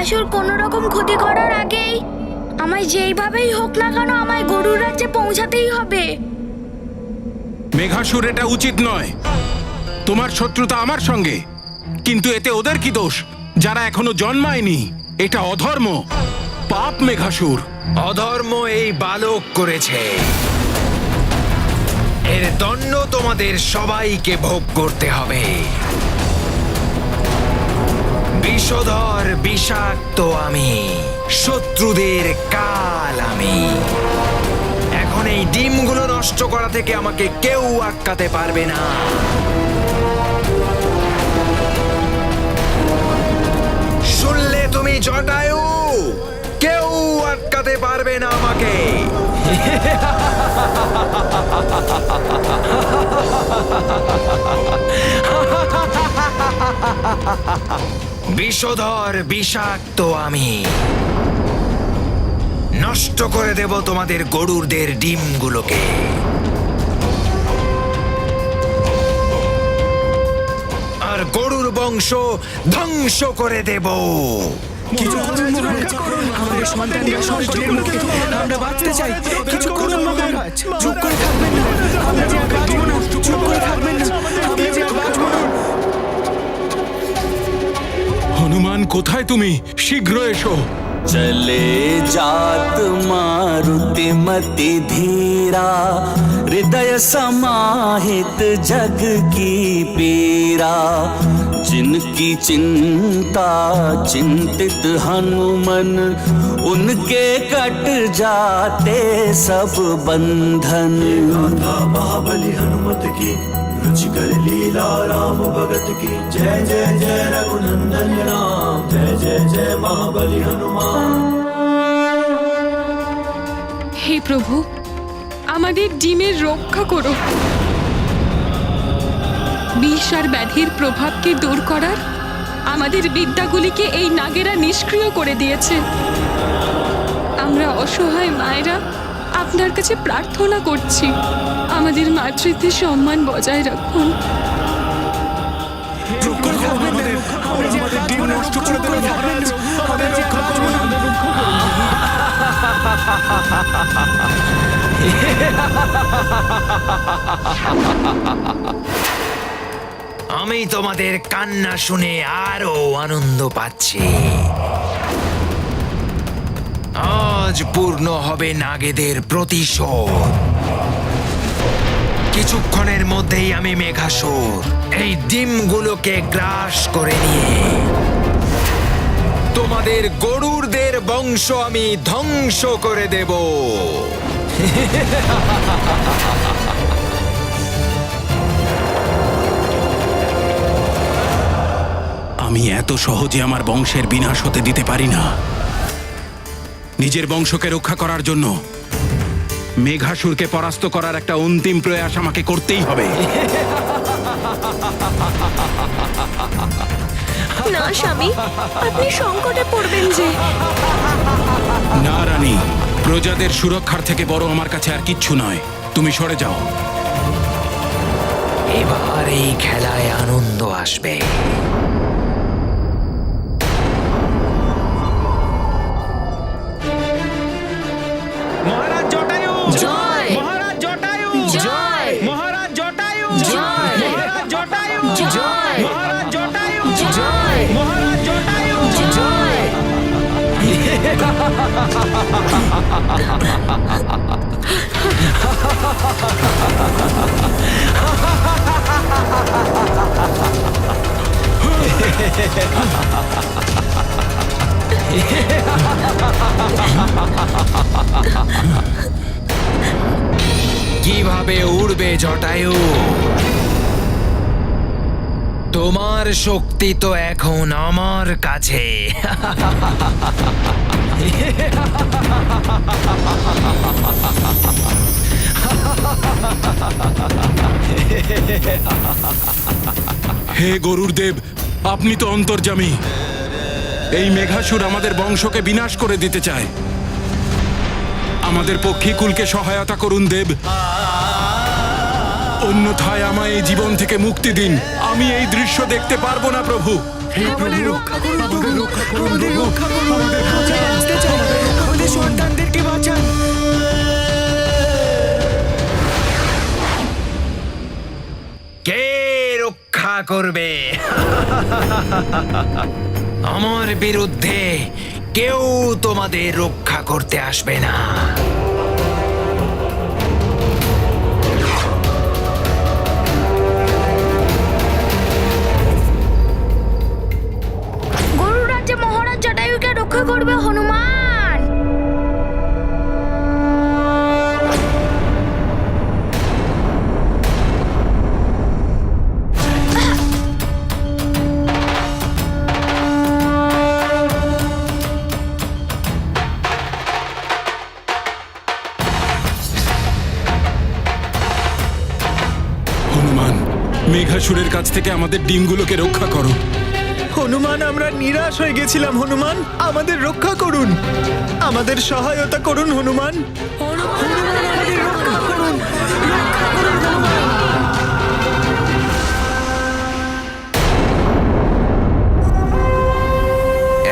মেঘাসুর কোনো রকম ক্ষতি করার আগেই আমায় যেইভাবেই হোক না কেন আমায় গরুর রাজ্যে পৌঁছাতেই হবে। মেঘাসুর, এটা উচিত নয়। তোমার শত্রুতা আমার সঙ্গে, কিন্তু এতে ওদের কি দোষ যারা এখনো জন্মায়নি? এটা অধর্ম, পাপ। মেঘাসুর, অধর্ম এই বালক করেছে, এর দণ্ড তোমাদের সবাইকে ভোগ করতে হবে। বিষধর বিষাক্ত আমি, শত্রুদের কাল আমি। এখন এই ডিমগুলো নষ্ট করা থেকে আমাকে কেউ আটকাতে পারবে না। শুনলে তুমি জটায়ু? কেউ আটকাতে পারবে না আমাকে। বিষধর বিষাক্ত আমি, নষ্ট করে দেব তোমাদের গরুরদের ডিমগুলোকে। আর গরুর বংশ ধ্বংস করে দেব। কিছু করুন মহারাজ, আমাদের সন্তানরা সংকটের মুখে, আমরা বাঁচতে চাই। কিছু করুন মহারাজ, চুপ করে থাকবেন না, আমরা যে আর বাঁচবো না। চুপ করে থাকবেন না, আমরা যে আর বাঁচবো না। হনুমান, কোথায় তুমি? শীঘ্র এসো। चले जात मारुति मति धीरा, हृदय समाहित जग की पीरा। जिनकी चिंता चिंतित हनुमन, उनके कट जाते सब बंधन। महाबली हनुमत की रुचिकर लीला राम भगत की। जय जय जय रघुनंदन राम, जय जय जय महाबली हनुमान। হে প্রভু, আমাদের ডিমের রক্ষা করো। বিষ আর ব্যাধির প্রভাবকে দূর করার আমাদের বিদ্যাগুলিকে এই নাগেরা নিষ্ক্রিয় করে দিয়েছে। আমরা অসহায় মায়েরা আপনার কাছে প্রার্থনা করছি, আমাদের মাতৃত্বের সম্মান বজায় রাখুন। চুপ করে থাকবেন না, আমরা যে আর বাঁচবো না। চুপ করে থাকবেন না, আমরা যে আর বাঁচবো না। আমি তোমাদের কান্না শুনে আরো আনন্দ পাচ্ছি। আজ পূর্ণ হবে নাগেদের প্রতিশোধ। কিছুক্ষণের মধ্যেই আমি মেঘাসুর এই ডিমগুলোকে গ্রাস করে নিয়ে তোমাদের গরুরদের বংশ আমি ধ্বংস করে দেব। আমি এত সহজে আমার বংশের বিনাশ হতে দিতে পারি না। নিজের বংশকে রক্ষা করার জন্য মেঘাসুরকে পরাস্ত করার একটা অন্তিম প্রয়াস আমাকে করতেই হবে। না স্বামী, আপনি সংকটে পড়বেন যে। না রানী, প্রজাদের সুরক্ষার থেকে বড় আমার কাছে আর কিচ্ছু নয়। তুমি সরে যাও। এবার এই খেলায় আনন্দ আসবে। মহারাজ জটায়ু জয়! মহারাজ জটায়ু জয়! মহারাজ জটায়ু জয়! মহারাজ জটায়ু জয়! মহারাজ জটায়ু জয়! মহারাজ জটায়ু জয়! কিভাবে উড়বে জটায়ু? তোমার শক্তি তো এখন আমার কাছে। হে গরুরদেব, আপনি তো অন্তর্যামী। এই মেঘাসুর আমাদের বংশকে বিনাশ করে দিতে চায়। আমাদের পক্ষীকুলকে সহায়তা করুন দেব, অন্যথায় আমায় এই জীবন থেকে মুক্তি দিন। আমি এই দৃশ্য দেখতে পারবো না প্রভু। আমাদের রক্ষা করুন প্রভু, আমাদের রক্ষা করুন, আমরা বাঁচতে চাই, আমাদের সন্তানদেরকে বাঁচান। কে রক্ষা করবে? আমার বিরুদ্ধে কেউ তোমাদের রক্ষা করতে আসবে না। গরুর রাজ্যে মহারাজ জটায়ুকে রক্ষা করবে হনুমান। হনুমান, মেঘাসুরের কাছ থেকে আমাদের ডিমগুলোকে রক্ষা করো। হনুমান, আমরা নিরাশ হয়ে গেছিলাম। হনুমান, আমাদের রক্ষা করুন, আমাদের সহায়তা করুন হনুমান। হনুমান, আমাদের রক্ষা করুন, রক্ষা করুন হনুমান।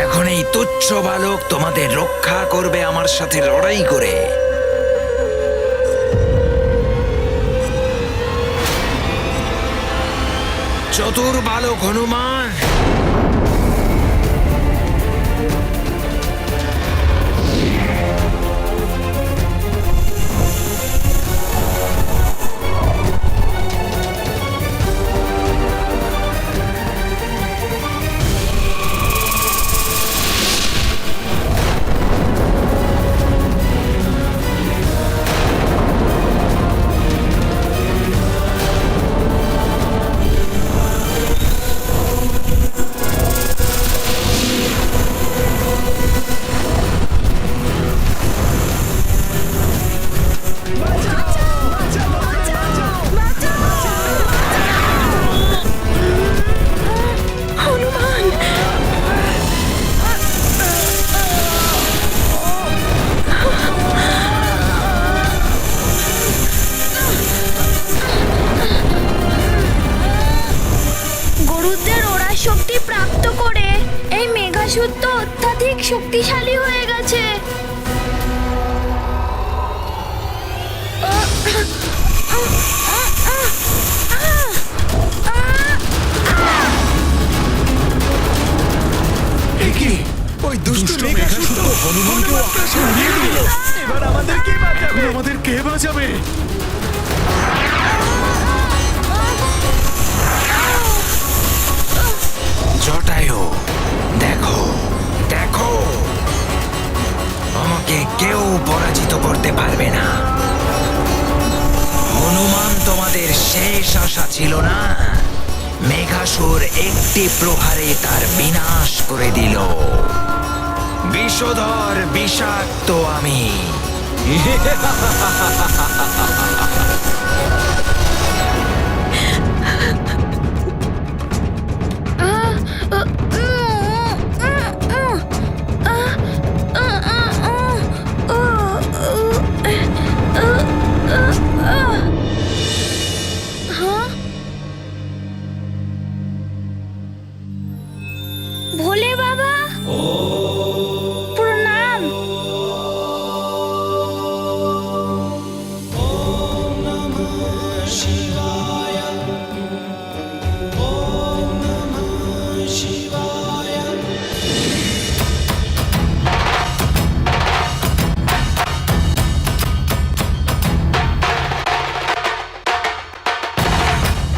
এখন এই তুচ্ছ বালক তোমাদের রক্ষা করবে আমার সাথে লড়াই করে। চতুর বালক হনুমান, গরুদের ওরা শক্তি প্রাপ্ত করে এই মেঘাসুর তো অত্যাধিক শক্তিশালী হয়ে গেছে। ওই দুষ্ট মেঘাসুর তো হনুমানকেও আকাশে উড়িয়ে দিল। এবার আমাদের কে বাঁচাবে? আমাদের কে বাঁচাবে? জটায়ু, দেখো দেখো, আমাকে কেউ পরাজিত করতে পারবে না। হনুমান তোমাদের শেষ আশা ছিল না? মেঘাসুর একটি প্রহারে তার বিনাশ করে দিল। বিষধর বিষাক্ত আমি। ভোলে বাবা প্রণাম।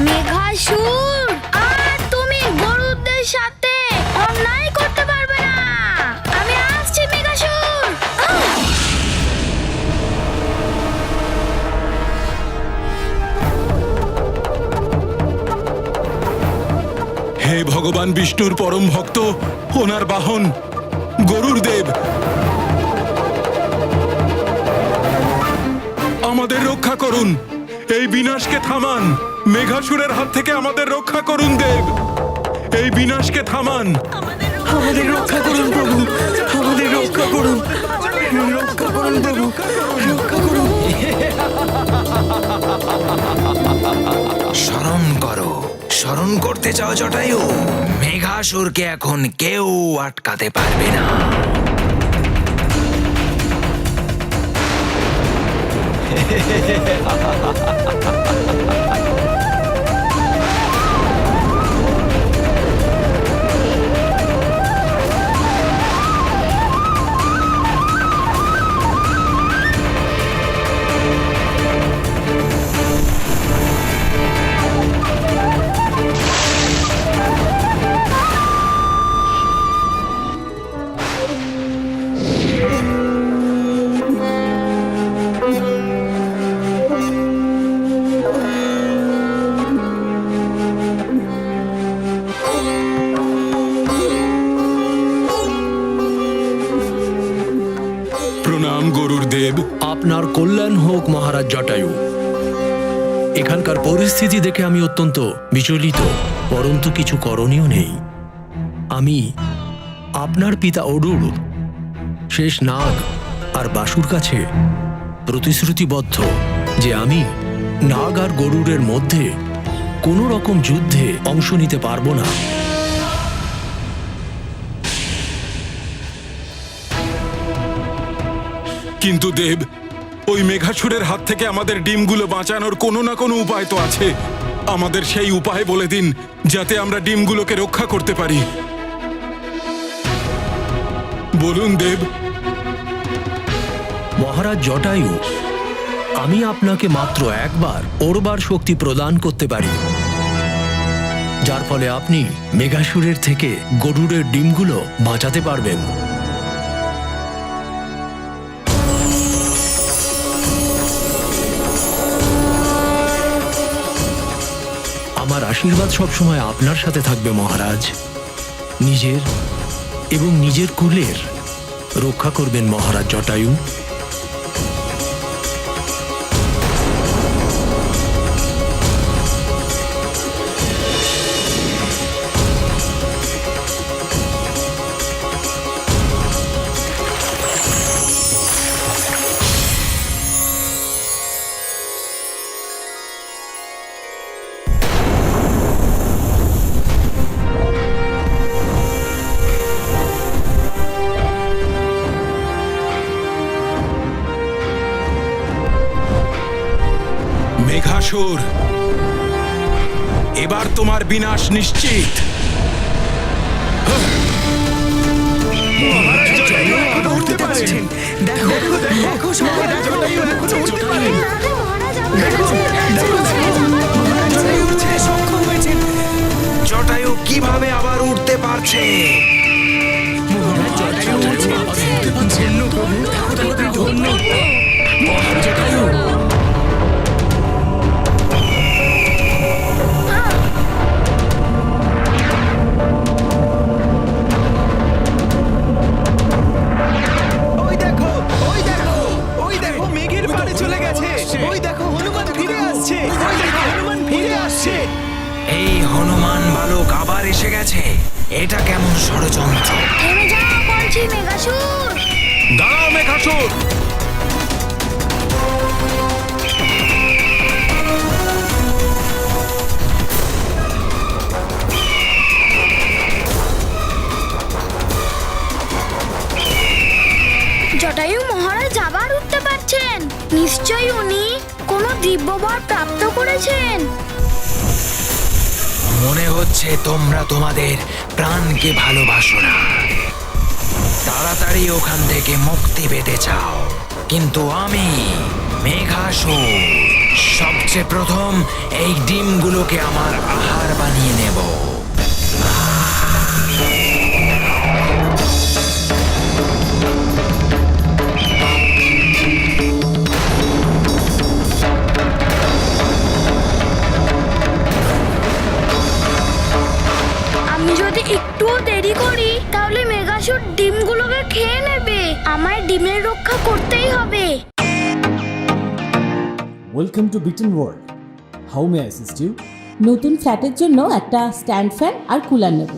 মেঘাসুর, আর তুমি গরুদের সাথে অন্যায় করতে পারবে না। আমি আসছি মেঘাসুর। হে ভগবান বিষ্ণুর পরম ভক্ত, ওনার বাহন গরুর দেব, আমাদের রক্ষা করুন, এই বিনাশকে থামান। মেঘাসুরের হাত থেকে আমাদের রক্ষা করুন দেব, এই বিনাশকে থামান। আমাদের রক্ষা করুন প্রভু, আমাদের রক্ষা করুন, রক্ষা করুন প্রভু, রক্ষা করুন। স্মরণ করো, স্মরণ করতে চাও জটায়ু? মেঘা মেঘাসুরকে এখন কেউ আটকাতে পারবে না। প্রণাম গরুর দেব। আপনার কল্যাণ হোক মহারাজ জটায়ু। এখানকার পরিস্থিতি দেখে আমি অত্যন্ত বিচলিত, পরন্তু কিছু করণীয় নেই। আমি আপনার পিতা অডুর, শেষ নাগ আর বাসুর কাছে প্রতিশ্রুতিবদ্ধ যে আমি নাগ আর গরুরের মধ্যে কোনো রকম যুদ্ধে অংশ নিতে পারবো না। কিন্তু দেব, ওই মেঘাসুরের হাত থেকে আমাদের ডিমগুলো বাঁচানোর কোনো না কোনো উপায় তো আছে। আমাদের সেই উপায় বলে দিন, যাতে আমরা ডিমগুলোকে রক্ষা করতে পারি। বলুন দেব। মহারাজ জটায়ু, আমি আপনাকে মাত্র একবার ওরবার শক্তি প্রদান করতে পারি, যার ফলে আপনি মেঘাসুরের থেকে গরুরের ডিমগুলো বাঁচাতে পারবেন। আমার আশীর্বাদ সবসময় আপনার সাথে থাকবে মহারাজ। নিজের এবং নিজের কুলের রক্ষা করবেন মহারাজ জটায়ু। মেঘাসুর, এবার তোমার বিনাশ নিশ্চিত। উঠতে পারছেন। দেখো দেখো সবাই, জটায়ু এখনো উঠতে পারে। জটায়ু উঠতে সক্ষম হয়েছেন। জটায়ু কিভাবে আবার উঠতে পারছে? জটায়ু উঠতে পারছেন। ধন্য মহারাজ জটায়ু। এই হনুমান বালক আবার এসে গেছে। এটা কেমন ষড়যন্ত্র? থেমে যাও বলছি মেঘাসুর। দাঁড়াও মেঘাসুর। জটায়ু মহারাজ আবার উঠতে পারছেন। নিশ্চয়ই উনি কোনো দিব্যবর প্রাপ্ত করেছেন। মনে হচ্ছে তোমরা তোমাদের প্রাণকে ভালোবাসো না, তাড়াতাড়ি ওখান থেকে মুক্তি পেতে চাও। কিন্তু আমি মেঘাসুর সবচেয়ে প্রথম এই ডিমগুলোকে আমার আহার বানিয়ে নেব। আমি যদি একটুও দেরি করি তাহলে মেঘাসুর ডিমগুলোকে খেয়ে নেবে। আমায় ডিমের রক্ষা করতেই হবে। Welcome to beaten world. How may I assist you? নতুন ফ্ল্যাটের জন্য একটা স্ট্যান্ড ফ্যান আর কুলার নেব।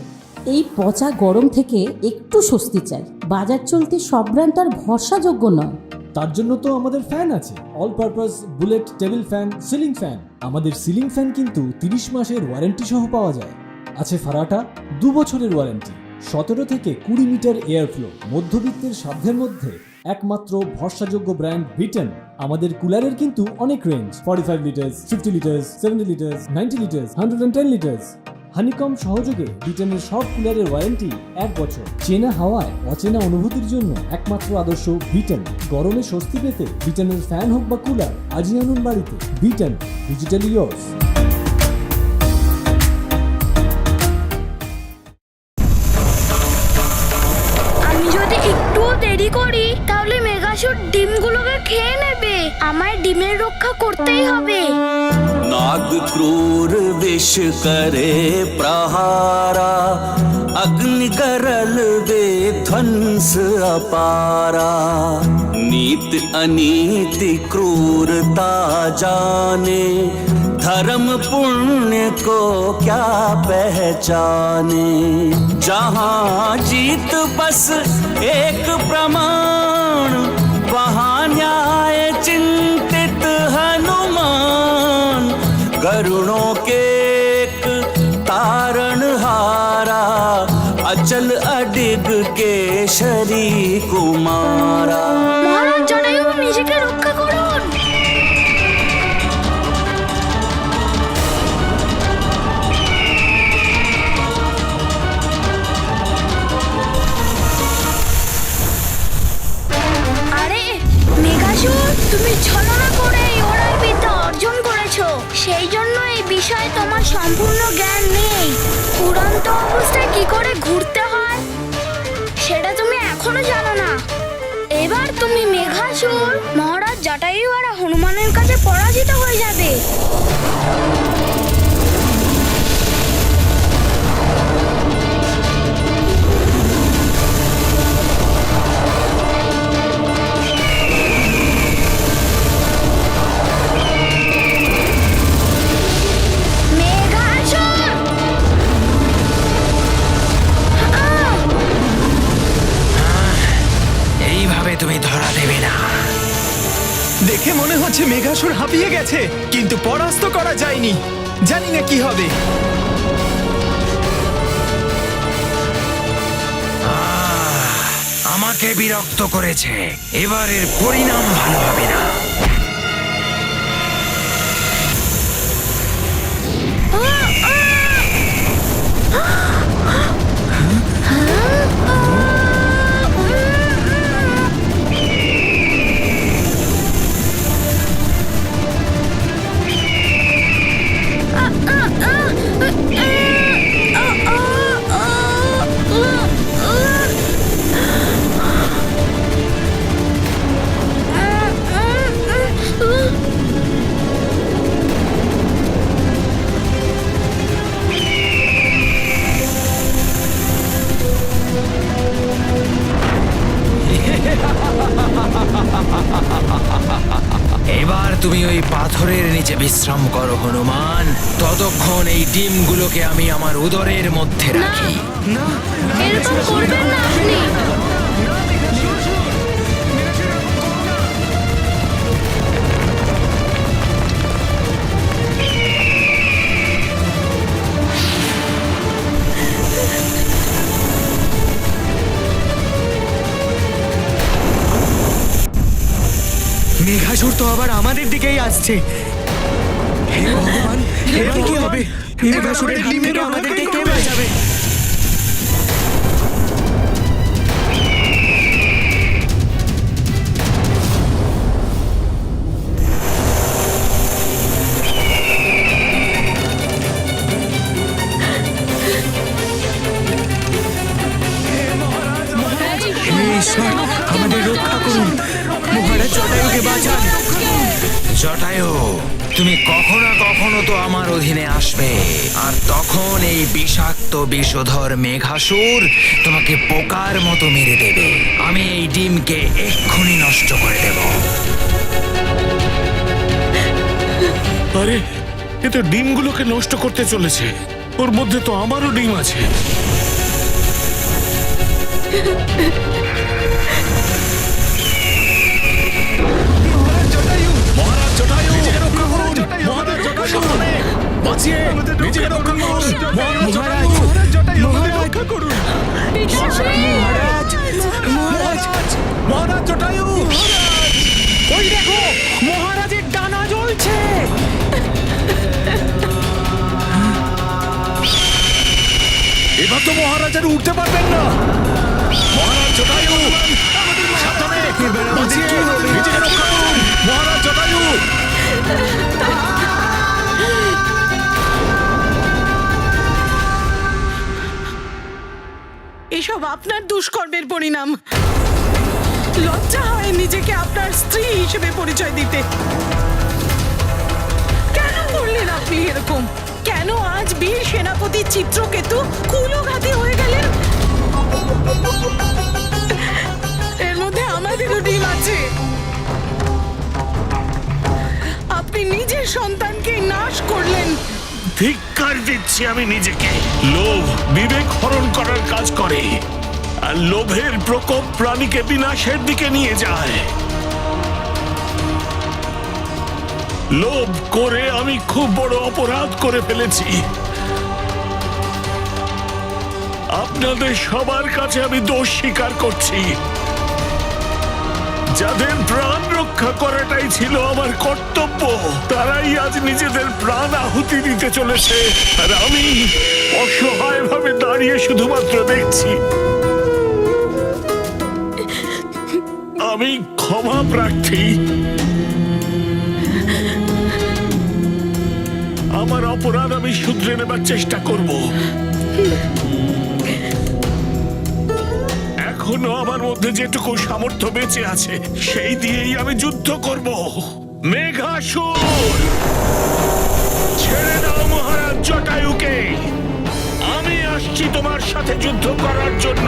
এই পচা গরম থেকে একটু স্বস্তি চাই। বাজার চলতে সব ব্র্যান্ড আর ভরসাযোগ্য নয়। তার জন্য তো আমাদের ফ্যান আছে, all purpose bullet table fan, ceiling fan. আমাদের সিলিং ফ্যান কিন্তু 30 মাসের ওয়ারেন্টি সহ পাওয়া যায়। আছে ফারাটা 2 বছরের ওয়ারেন্টি, 17 থেকে 20 মিটার এয়ার ফ্লো, মধ্যবিত্তের সাধ্যের মধ্যে একমাত্র ভরসাযোগ্য ব্র্যান্ড বিটেন। আমাদের কুলারের কিন্তু অনেক range, 45 litres, 50 litres, 70 litres, 90 litres, 110 litres. Honeycomb সহযোগে বিটেনের সব কুলারের ওয়ারেন্টি 1 বছর। চেনা হাওয়ায় অচেনা অনুভূতির জন্য একমাত্র আদর্শ বিটেন। গরমে স্বস্তি পেতে বিটেনের ফ্যান হোক বা কুলার, আজই আনুন বাড়িতে। Beaten, digitally years. আমি যদি একটুও দেরি করি তাহলে মেঘাসুর ডিমগুলোকে খেয়ে নেবে। আমায় ডিমের রক্ষা করতেই হবে। नाग क्रूर विष करे प्रहारा, अग्नि गरल वे ध्वंस अपारा। नीत अनीति क्रूरता जाने, धर्म पुण्य को क्या पहचाने। जहाँ जीत बस एक प्रमाण, वहाँ न्याय चिंतित हनुमान। करुणों के एक तारण हारा, अचल अडिग केशरी कुमारा। মহারাজ জটায়ু, নিজেকে রক্ষা করুন। আরে মেঘাসুর, তুমি ছলনা করে ওড়াই বিদ্যা অর্জন করেছো, সেই জন্য এই বিষয়ে তোমার সম্পূর্ণ জ্ঞান নেই। উড়ন্ত অবস্থায় কি করে ঘুরতে হয় সেটা তুমি এখনো জানো না। এবার তুমি মেঘাসুর, মহারাজ জটায়ু আর হনুমানের কাছে পরাজিত হয়ে যাবে। মেঘাসুর! এইভাবে তুমি ধরা দেবে না। দেখে মনে হচ্ছে মেঘাসুর হাঁপিয়ে গেছে, কিন্তু পরাস্ত করা যায়নি। জানি না কি হবে। আমাকে বিরক্ত করেছে, এবারের পরিণাম ভালো হবে না। এবার তুমি ওই পাথরের নিচে বিশ্রাম করো হনুমান। ততক্ষণ এই ডিমগুলোকে আমি আমার উদরের মধ্যে রাখি। এরকম করবেন না আপনি। মেঘাসুর তো আবার আমাদের দিকেই আসছে। হে ভগবান, এবার কি হবে? মেঘাসুরের হাত থেকে আমাদেরকে কে বাঁচাবে? হে ঈশ্বর, আমাদের রক্ষা করুন। মহারাজ জটায়ুকে বাঁচান। জটায়ু, তুমি কখনো কখনো তো আমার অধীনে আসবে, আর তখন এই বিষাক্ত বিষধর মেঘাসুর তোমাকে পোকার মতো মেরে দেবে। আমি এই ডিমকে এক্ষুনি নষ্ট করে দেব। আরে, এ তো ডিমগুলোকে নষ্ট করতে চলেছে। ওর মধ্যে তো আমারও ডিম আছে। মহারাজ জটায়ু, নিজেকে রক্ষা করুন। মহারাজ জটায়ু, বাঁচিয়ে নিজেকে রক্ষা করুন। মহারাজ জটায়ু। জটায়ু! ওই দেখো মহারাজের ডানা জ্বলছে। এবার তো মহারাজ আর উঠতে পারবেন না। মহারাজ জটায়ু! সাবধানে! বাঁচিয়ে! নিজেকে রক্ষা করুন! মহারাজ জটায়ু! এসব আপনার দুষ্কর্মের পরিণাম। লজ্জা হয় নিজেকে আপনার স্ত্রী হিসেবে পরিচয় দিতে। কেন করলেন আপনি এরকম? কেন আজ বীর সেনাপতি চিত্রকেতু কুলঘাতী হয়ে গেলেন? এর মধ্যে আমাদেরও ডিম আছে। আপনি নিজের সন্তানকে নাশ করলেন। ধিক্কার দিচ্ছি আমি নিজেকে। লোভ বিবেক হরণ করার কাজ করে, আর লোভের প্রকোপ প্রাণীকে বিনাশের দিকে নিয়ে যায়। লোভ করে আমি খুব বড় অপরাধ করে ফেলেছি। আপনাদের সবার কাছে আমি দোষ স্বীকার করছি। যাদের প্রাণ রক্ষা করাটাই ছিল আমার কর্তব্য, তারাই আজ নিজেদের প্রাণ আহুতি দিতে চলেছে, আর আমি অসহায়ভাবে দাঁড়িয়ে শুধুমাত্র দেখছি। আমি ক্ষমা প্রার্থী। আমার অপরাধ আমি শুধরে নেবার চেষ্টা করব। এখনো আমার মধ্যে যেটুকু সামর্থ্য বেঁচে আছে সেই দিয়েই আমি যুদ্ধ করব। মেঘাসুর, ছেড়ে দাও মহারাজ জটায়ুকে। আমি আসছি তোমার সাথে যুদ্ধ করার জন্য।